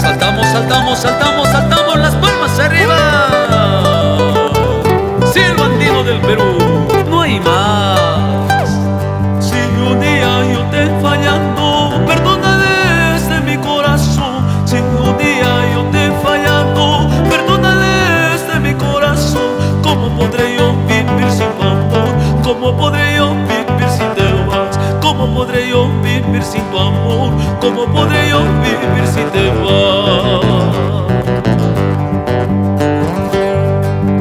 Saltamos, saltamos, saltamos, las palmas arriba. Cielo andino del Perú, no hay más. Si un día yo te he fallado, perdona desde mi corazón. Si un día yo te he fallado, perdona desde mi corazón. ¿Cómo podré yo vivir sin tu amor? ¿Cómo podré yo vivir si te vas? ¿Cómo podré yo vivir sin tu amor? ¿Cómo podré yo vivir si te vas?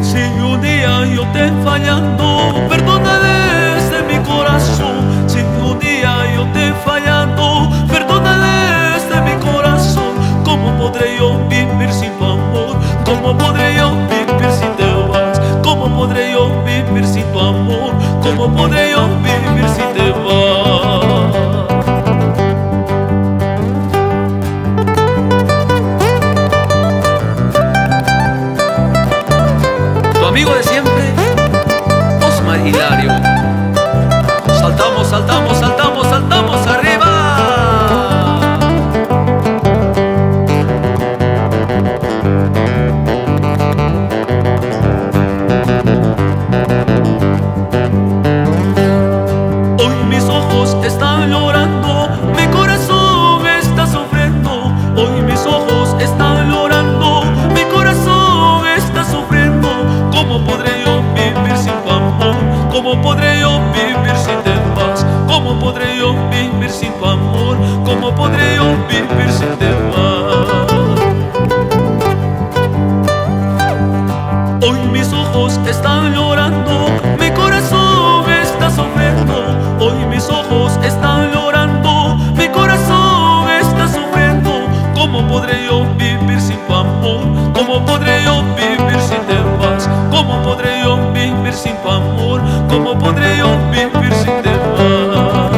Si un día yo te he fallado, perdona desde mi corazón. Si un día yo te he fallado, perdona desde mi corazón. ¿Cómo podré yo vivir sin tu amor? ¿Cómo podré yo vivir si te vas? ¿Cómo podré yo vivir sin tu amor? ¿Cómo podré yo vivir si te vas? Amigo de siempre, Osmar Hilario. Saltamos, saltamos, saltamos, saltamos arriba. Hoy mis ojos están llorando, mi corazón está sufriendo. Hoy mis ojos están llorando, mi corazón está sufriendo. ¿Cómo podré yo vivir sin tu amor? ¿Cómo podré yo vivir si te vas? ¿Cómo podré yo vivir sin tu amor? ¿Cómo podré yo vivir si te vas? Hoy mis ojos están llorando, mi corazón está sufriendo. Hoy mis ojos están llorando, mi corazón está sufriendo. ¿Cómo podré yo vivir sin tu amor? ¿Cómo podré yo vivir si te vas? ¿Cómo podré yo vivir sin tu amor? ¿Cómo podré yo vivir si te vas?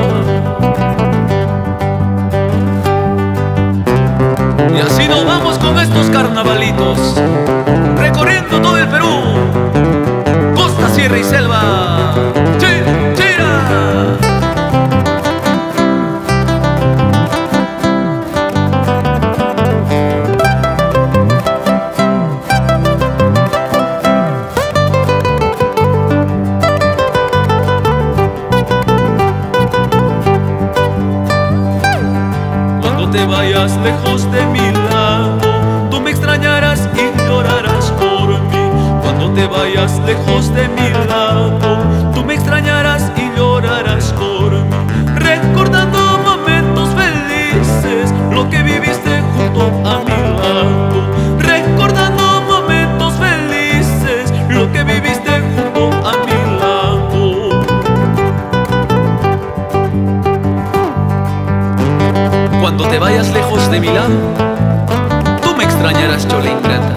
Y así nos vamos con estos carnavalitos, recorriendo todo el Perú, costa, sierra y selva. Cuando te vayas lejos de mi lado, tú me extrañarás y llorarás por mí. Cuando te vayas lejos de mi lado, tú me extrañarás y llorarás por mí. Recordando momentos felices, lo que viviste junto a mi lado. Recordando momentos felices, lo que viviste junto a mi lado. Cuando te vayas lejos de mi lado, tú me extrañarás, chola ingrata.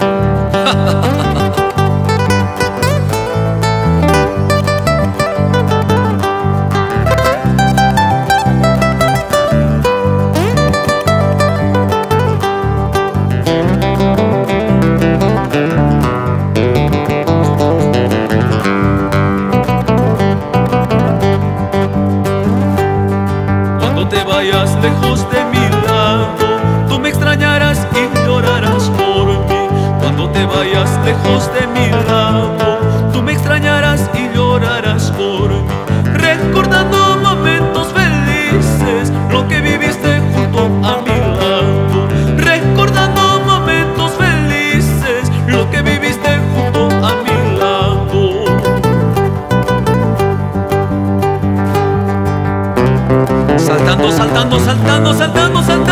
Cuando te vayas lejos de mi lado, tú me extrañarás y llorarás por mí. Cuando te vayas lejos de mi lado, tú me extrañarás y llorarás por mí. Recordando momentos felices, lo que viviste junto a mi lado. Recordando momentos felices, lo que viviste junto a mi lado. Saltando, saltando, saltando, saltando, saltando.